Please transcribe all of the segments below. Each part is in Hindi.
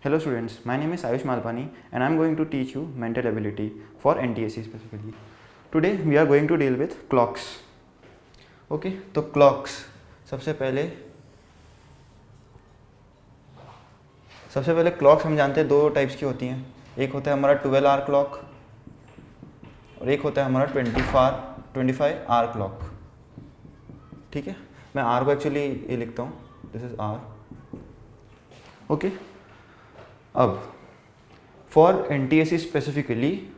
Hello students, my name is Ayush Malpani and I am going to teach you mental ability for NTSC specifically. Today we are going to deal with clocks. Okay, तो clocks सबसे पहले clocks हम जानते हैं दो टाइप्स की होती हैं. एक होता है हमारा 12 आवर क्लॉक और एक होता है हमारा 25 आवर क्लॉक. ठीक है, मैं आर को एक्चुअली ये लिखता हूँ, दिस इज आर. ओके, अब for NTSC specifically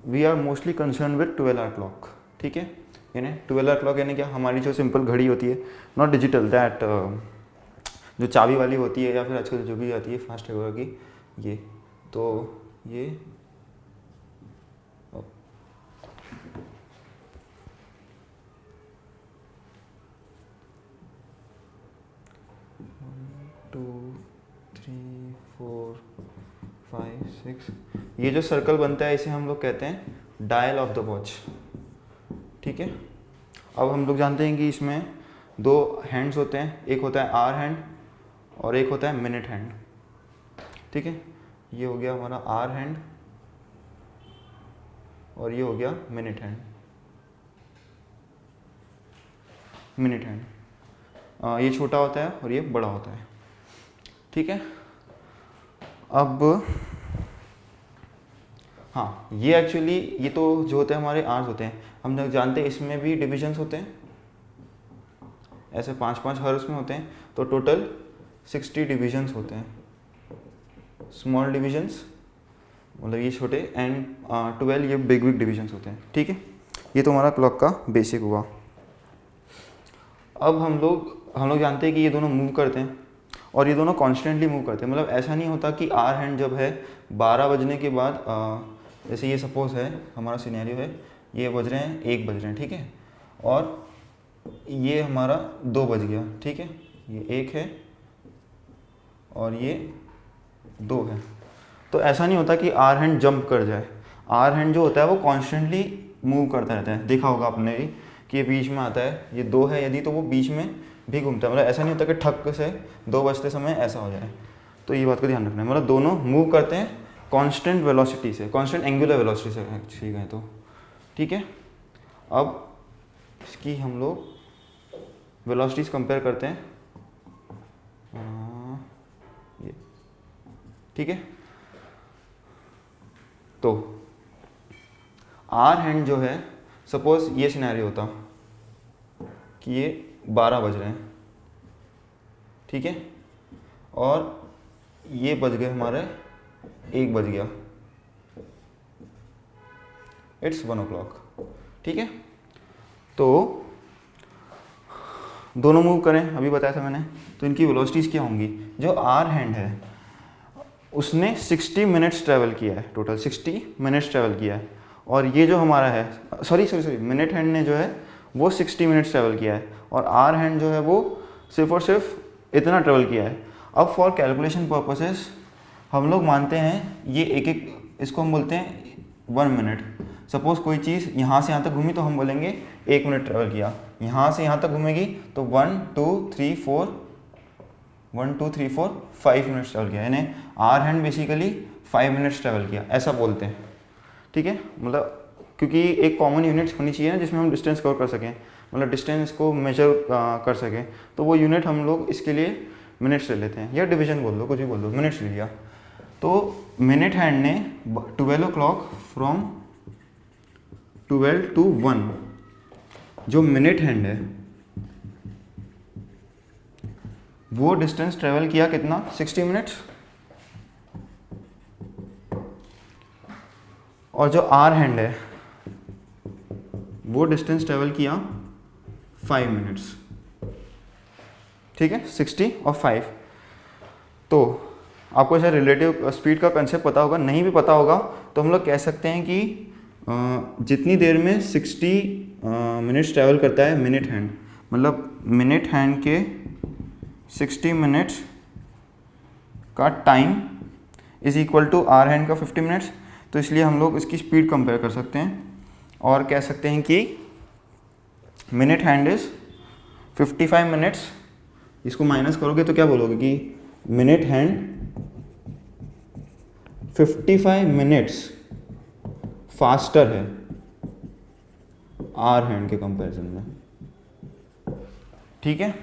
we are mostly concern with 12 hour clock. ठीक है, यानी 12 आवर क्लॉक यानी क्या, हमारी जो सिंपल घड़ी होती है, नॉट डिजिटल, दैट जो चाबी वाली होती है या फिर आजकल जो भी आती है फास्ट वगैरह की, ये तो ये 2, 3, 4, 5, 6, ये जो सर्कल बनता है इसे हम लोग कहते हैं डायल ऑफ द वॉच. ठीक है, अब हम लोग जानते हैं कि इसमें दो हैंड्स होते हैं, एक होता है आवर हैंड और एक होता है मिनट हैंड. ठीक है, ये हो गया हमारा आवर हैंड और ये हो गया मिनट हैंड. ये छोटा होता है और ये बड़ा होता है. ठीक है, अब हाँ, ये एक्चुअली ये तो जो होते हैं हमारे आवर्स होते हैं, हम लोग जानते हैं इसमें भी डिविजन्स होते हैं, ऐसे 5-5 हर उसमें होते हैं, तो टोटल 60 डिविजन्स होते हैं. स्मॉल डिविजन्स मतलब ये छोटे एंड 12 ये बिग डिविजन्स होते हैं. ठीक है, ये तो हमारा क्लॉक का बेसिक हुआ. अब हम लोग जानते हैं कि ये दोनों मूव करते हैं और ये दोनों कॉन्स्टेंटली मूव करते हैं. मतलब ऐसा नहीं होता कि आवर हैंड जब है 12 बजने के बाद, जैसे ये सपोज है हमारा सिनेरियो है, ये बज रहे हैं 1 बज रहे हैं. ठीक है, और ये हमारा 2 बज गया. ठीक है, ये 1 है और ये 2 है. तो ऐसा नहीं होता कि आवर हैंड जंप कर जाए. आवर हैंड जो होता है वो कॉन्स्टेंटली मूव करता रहता है. देखा होगा आपने भी कि ये बीच में आता है, ये 2 है यदि, तो वो बीच में भी घूमता है. मतलब ऐसा नहीं होता कि ठक से 2 बजते समय ऐसा हो जाए. तो ये बात का ध्यान रखना है. मतलब दोनों मूव करते हैं कांस्टेंट वेलोसिटी से, कांस्टेंट एंगुलर वेलोसिटी से ठीक है. तो ठीक है, अब इसकी हम लोग वेलोसिटीज कंपेयर करते हैं. ये ठीक है, तो आवर हैंड जो है, सपोज ये सिनेरियो होता कि ये 12 बज रहे हैं. ठीक है, और ये बज गए हमारे 1 बज गया, इट्स 1 o'clock. ठीक है, तो दोनों मूव करें, अभी बताया था मैंने, तो इनकी वेलोसिटीज क्या होंगी. जो आवर हैंड है उसने 60 मिनट्स ट्रैवल किया है, टोटल 60 मिनट्स ट्रैवल किया है. और ये जो हमारा है, सॉरी मिनट हैंड ने जो है वो 60 मिनट्स ट्रैवल किया है और आवर हैंड जो है वो सिर्फ और सिर्फ इतना ट्रैवल किया है. अब फॉर कैलकुलेशन पर्पसेस हम लोग मानते हैं ये एक इसको हम बोलते हैं 1 मिनट. सपोज कोई चीज़ यहाँ से यहाँ तक घूमी तो हम बोलेंगे 1 मिनट ट्रैवल किया. यहाँ से यहाँ तक घूमेगी तो 1 2 3 4 5 मिनट्स ट्रैवल किया. यानी hour hand basically 5 minutes travel किया, ऐसा बोलते हैं. ठीक है, मतलब क्योंकि एक कॉमन यूनिट होनी चाहिए ना जिसमें हम डिस्टेंस कवर कर सकें, मतलब डिस्टेंस को मेजर कर सकें. तो वो यूनिट हम लोग इसके लिए मिनट्स ले लेते हैं, या डिवीजन बोल दो, कुछ भी बोल दो, मिनट्स ले लिया. तो मिनट हैंड ने 12 o'clock फ्रॉम 12 to 1, जो मिनट हैंड है वो डिस्टेंस ट्रेवल किया कितना, 60 मिनट्स. और जो आवर हैंड है वो डिस्टेंस ट्रेवल किया 5 मिनट्स. ठीक है, 60 और 5. तो आपको ऐसा रिलेटिव स्पीड का कंसेप्ट पता होगा, नहीं भी पता होगा तो हम लोग कह सकते हैं कि जितनी देर में 60 मिनट्स ट्रैवल करता है मिनट हैंड, मतलब मिनट हैंड के 60 मिनट्स का time is equal to hour hand का 50 मिनट्स. तो इसलिए हम लोग इसकी स्पीड कंपेयर कर सकते हैं और कह सकते हैं कि मिनट हैंड इज 55 मिनट्स. इसको माइनस करोगे तो क्या बोलोगे कि मिनट हैंड 55 मिनट्स फास्टर है आर हैंड के कंपैरिजन में। ठीक है,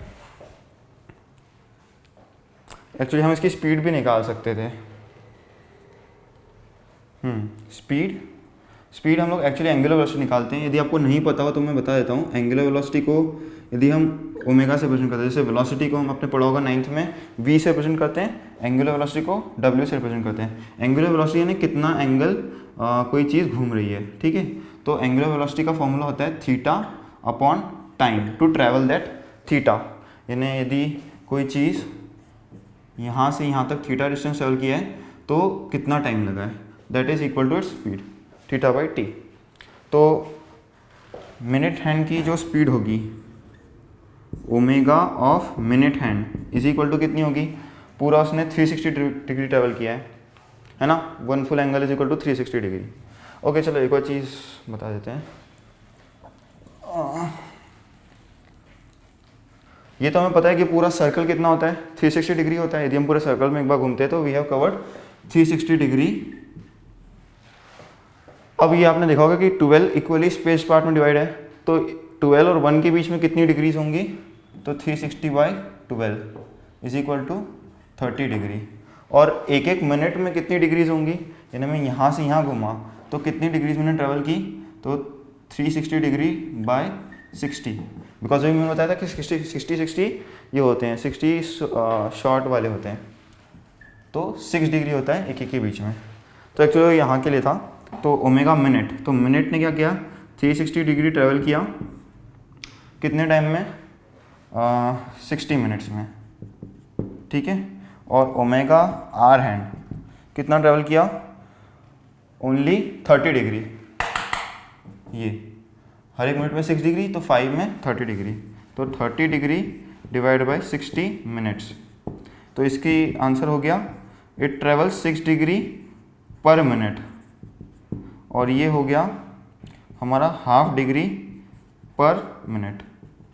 एक्चुअली हम इसकी स्पीड भी निकाल सकते थे। स्पीड हम लोग एक्चुअली एंगुलर वेलोसिटी निकालते हैं। यदि आपको नहीं पता हो तो मैं बता देता हूँ। एंगुलर वेलोसिटी को यदि हम ओमेगा से रिप्रेजेंट करते हैं, जैसे वेलोसिटी को हम अपने पढ़ा होगा 9th में v से रिप्रेजेंट करते हैं, एंगुलर वेलोसिटी को w से रिप्रेजेंट करते हैं। एंगुलर वेलोसिटी यानी कितना एंगल कोई चीज़ घूम रही है। ठीक है, तो एंगुलर वेलोसिटी का फॉर्मूला होता है theta upon time to travel that theta. यानी यदि कोई चीज़ यहाँ से यहाँ तक थीटा डिस्टेंस ट्रेवल किया है तो कितना टाइम लगा है, that is equal to its speed theta by t. तो मिनट हैंड की जो स्पीड होगी omega of minute hand is equal to कितनी होगी, पूरा उसने 360 डिग्री ट्रेवल किया है ना, one full angle is equal to 360 degree. Okay चलो एक और चीज़ बता देते हैं। ये तो हमें पता है कि पूरा सर्कल कितना होता है, 360 डिग्री होता है। यदि हम पूरे सर्कल में एक बार घूमते हैं तो वी हैव कवर्ड 360 डिग्री। अब ये आपने देखा होगा कि 12 इक्वली स्पेस पार्ट में डिवाइड है, तो 12 और 1 के बीच में कितनी डिग्रीज होंगी, तो 360 by 12 is equal to 30 degree. और एक एक मिनट में कितनी डिग्रीज होंगी, यानी मैं यहाँ से यहाँ घूमा तो कितनी डिग्रीज मैंने ट्रेवल की, तो 360 डिग्री बाय 60। बिकॉज अभी मैंने बताया था कि 60 ये होते हैं, 60 शॉर्ट वाले होते हैं, तो 6 डिग्री होता है एक एक के बीच में। तो एक्चुअली यहाँ के लिए था, तो ओमेगा मिनट, तो मिनट ने क्या किया 360 डिग्री ट्रेवल किया कितने टाइम में, 60 मिनट्स में। ठीक है, और ओमेगा आर हैंड कितना ट्रेवल किया, ओनली 30 डिग्री। ये हर एक मिनट में 6 डिग्री, तो 5 में 30 डिग्री, तो 30 डिग्री डिवाइड बाय 60 मिनट्स। तो इसकी आंसर हो गया इट ट्रेवल 6 डिग्री पर मिनट, और ये हो गया हमारा हाफ डिग्री पर मिनट,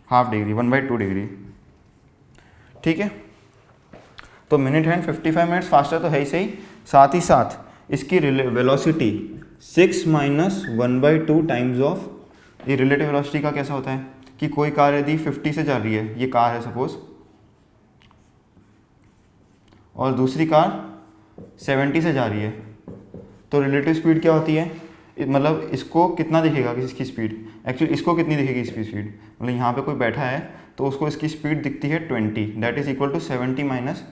हाफ डिग्री 1/2 डिग्री। ठीक है, तो मिनट हैंड 55 मिनट्स फास्टर तो है ही सही, साथ ही साथ इसकी वेलोसिटी 6 माइनस 1/2 टाइम्स ऑफ, ये रिलेटिव वेलोसिटी का कैसा होता है कि कोई कार यदि 50 से जा रही है, ये कार है सपोज, और दूसरी कार 70 से जा रही है, तो रिलेटिव स्पीड क्या होती है, मतलब इसको कितना दिखेगा इसकी स्पीड, एक्चुअली इसको कितनी दिखेगी इसकी स्पीड, मतलब यहाँ पे कोई बैठा है तो उसको इसकी स्पीड दिखती है 20, that is equal to 70 minus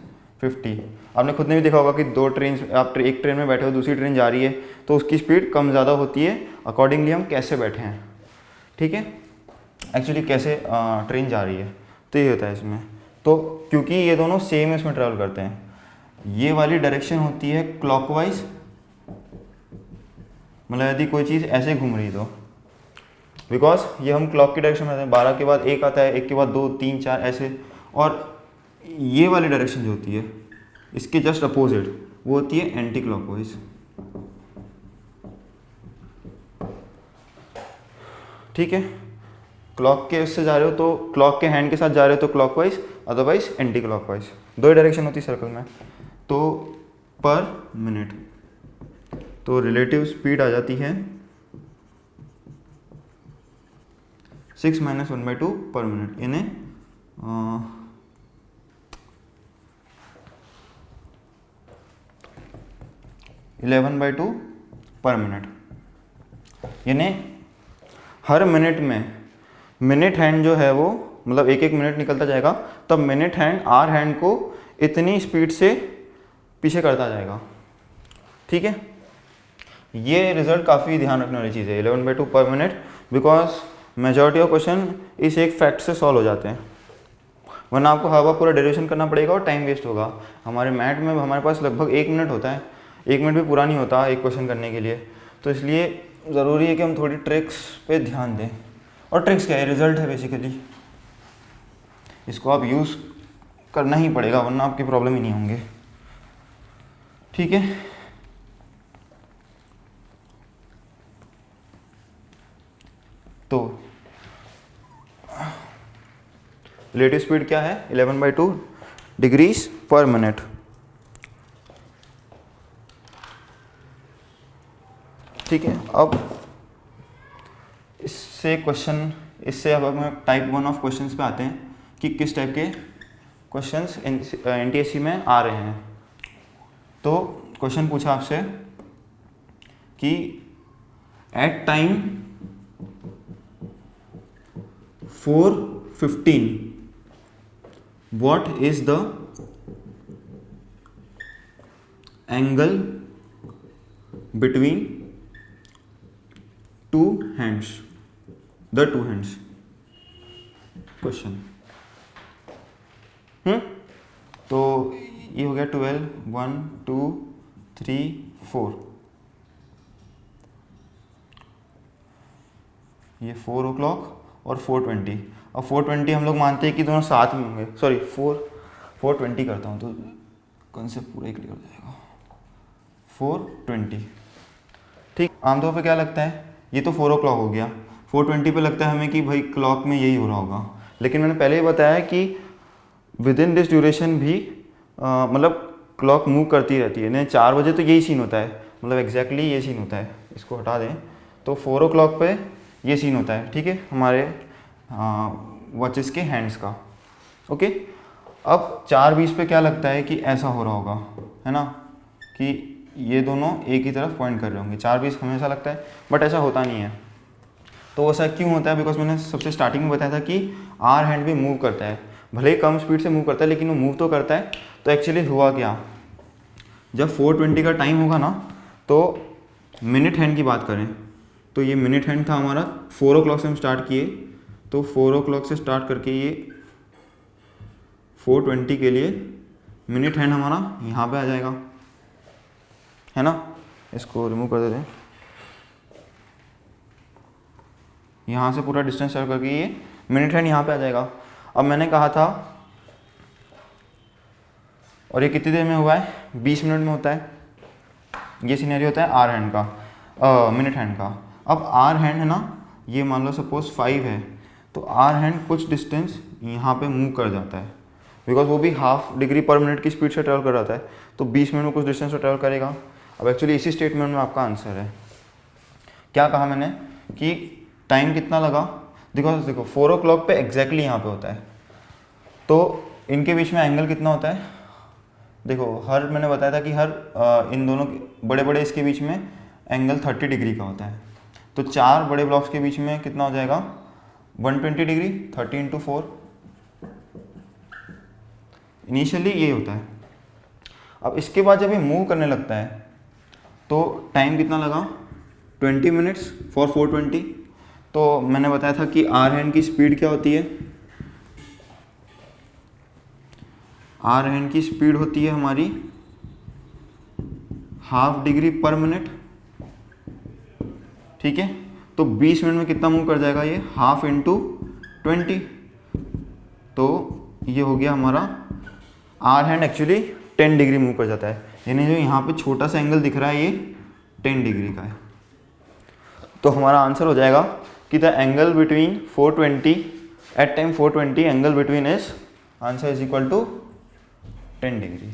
50। आपने खुद ने भी देखा होगा कि दो ट्रेन, आप एक ट्रेन में बैठे हो, दूसरी ट्रेन जा रही है तो उसकी स्पीड कम ज़्यादा होती है अकॉर्डिंगली हम कैसे बैठे हैं। ठीक है, एक्चुअली कैसे ट्रेन जा रही है, तो ये होता है इसमें। तो क्योंकि ये दोनों सेम इसमें ट्रैवल करते हैं, ये वाली डायरेक्शन होती है क्लॉकवाइज, मतलब यदि कोई चीज़ ऐसे घूम रही तो, बिकॉज ये हम क्लॉक की डायरेक्शन में आते हैं, 12 के बाद 1 आता है, 1 के बाद 2 3 4 ऐसे, और ये वाली डायरेक्शन जो होती है इसके जस्ट अपोजिट वो होती है एंटी क्लॉकवाइज। ठीक है, क्लॉक के उससे जा रहे हो तो क्लॉक के हैंड के साथ जा रहे हो तो क्लॉकवाइज, अदरवाइज एंटी क्लॉकवाइज, दो ही डायरेक्शन होती है सर्कल में। तो पर मिनट, तो रिलेटिव स्पीड आ जाती है 6 माइनस 1/2 पर मिनट, यानी 11/2 पर मिनट। यानी हर मिनट में मिनट हैंड जो है वो, मतलब एक एक मिनट निकलता जाएगा, तब मिनट हैंड आर हैंड को इतनी स्पीड से पीछे करता जाएगा। ठीक है, ये रिजल्ट काफ़ी ध्यान रखने वाली चीज़ है, 11/2 पर minute, because majority of question इस एक फैक्ट से सॉल्व हो जाते हैं, वरना आपको हवा पूरा डेरिवेशन करना पड़ेगा और टाइम वेस्ट होगा। हमारे मैथ में हमारे पास लगभग 1 मिनट होता है, 1 मिनट भी पूरा नहीं होता एक क्वेश्चन करने के लिए, तो इसलिए ज़रूरी है कि हम थोड़ी ट्रिक्स पे ध्यान दें। और ट्रिक्स क्या है, रिजल्ट है बेसिकली, इसको आप यूज़ करना ही पड़ेगा वरना आपकी प्रॉब्लम ही नहीं होंगे। ठीक है, तो रिलेटिव स्पीड क्या है, 11/2 डिग्रीज पर मिनट। ठीक है, अब इससे अब हम टाइप 1 ऑफ क्वेश्चंस पे आते हैं कि किस टाइप के क्वेश्चंस NTSC में आ रहे हैं। तो क्वेश्चन पूछा आपसे कि at time 4:15 what is the angle between two hands, the two hands. Question तो ये हो गया 12, 1, 2, 3, 4, ये 4 o'clock और 4:20। अब 4:20 हम लोग मानते हैं कि दोनों साथ में होंगे, सॉरी 4:20 करता हूँ तो कॉन्सेप्ट पूरा ही क्लियर हो जाएगा। 4:20 ठीक। आमतौर पे क्या लगता है, ये तो 4 o'clock हो गया, 4:20 पे लगता है हमें कि भाई क्लॉक में यही हो रहा होगा, लेकिन मैंने पहले ही बताया कि विद इन दिस ड्यूरेशन भी मतलब क्लॉक मूव करती रहती है। नहीं 4 बजे तो यही सीन होता है, मतलब एग्जैक्टली ये सीन होता है, इसको हटा दें तो 4 o'clock पे ये सीन होता है, ठीक है, हमारे वॉचेस के हैंड्स का। ओके, अब 4:20 पे क्या लगता है कि ऐसा हो रहा होगा, है ना, कि ये दोनों एक ही तरफ पॉइंट कर रहे होंगे। 4:20 हमेशा लगता है, बट ऐसा होता नहीं है। तो ऐसा क्यों होता है? बिकॉज मैंने सबसे स्टार्टिंग में बताया था कि आर हैंड भी मूव करता है, भले ही कम स्पीड से मूव करता है लेकिन वो मूव तो करता है। तो एक्चुअली हुआ क्या, जब 4:20 का टाइम होगा ना, तो मिनट हैंड की बात करें तो ये मिनट हैंड था हमारा, 4 o'clock से हम स्टार्ट किए, तो 4 o'clock से स्टार्ट करके ये 4:20 के लिए मिनट हैंड हमारा यहाँ पे आ जाएगा, है ना। इसको रिमूव कर देते हैं, यहाँ से पूरा डिस्टेंस शेयर करके ये मिनट हैंड यहाँ पे आ जाएगा। अब मैंने कहा था, और ये कितनी देर में हुआ है, 20 मिनट में होता है। ये सिनेरियो होता है आर हैंड का, मिनट हैंड का। अब आर हैंड है ना, ये मान लो सपोज 5 है, तो आर हैंड कुछ डिस्टेंस यहाँ पे मूव कर जाता है, बिकॉज वो भी ½ डिग्री पर मिनट की स्पीड से ट्रैवल कर जाता है, तो 20 मिनट में कुछ डिस्टेंस तो ट्रैवल करेगा। अब एक्चुअली इसी स्टेटमेंट में आपका आंसर है। क्या कहा मैंने कि टाइम कितना लगा, देखो 4 o'clock पे एग्जैक्टली यहाँ पे होता है, तो इनके बीच में एंगल कितना होता है, देखो हर मैंने बताया था कि हर इन दोनों बड़े बड़े इसके बीच में एंगल 30 डिग्री का होता है। तो 4 बड़े ब्लॉक्स के बीच में कितना हो जाएगा, 120 डिग्री, 30 × 4, इनिशियली ये होता है। अब इसके बाद जब ये मूव करने लगता है तो टाइम कितना लगा, 20 मिनट्स फॉर 4:20। तो मैंने बताया था कि आर हैंड की स्पीड क्या होती है, आर हैंड की स्पीड होती है हमारी ½ डिग्री पर मिनट, ठीक है। तो 20 मिनट में कितना मूव कर जाएगा, ये ½ × 20, तो ये हो गया हमारा hour hand actually 10 degree move कर जाता है, यानी जो यहाँ पे छोटा सा एंगल दिख रहा है ये 10 डिग्री का है। तो हमारा आंसर हो जाएगा कि the angle between 4:20 at time 4:20 angle between is, answer is equal to 10 degree.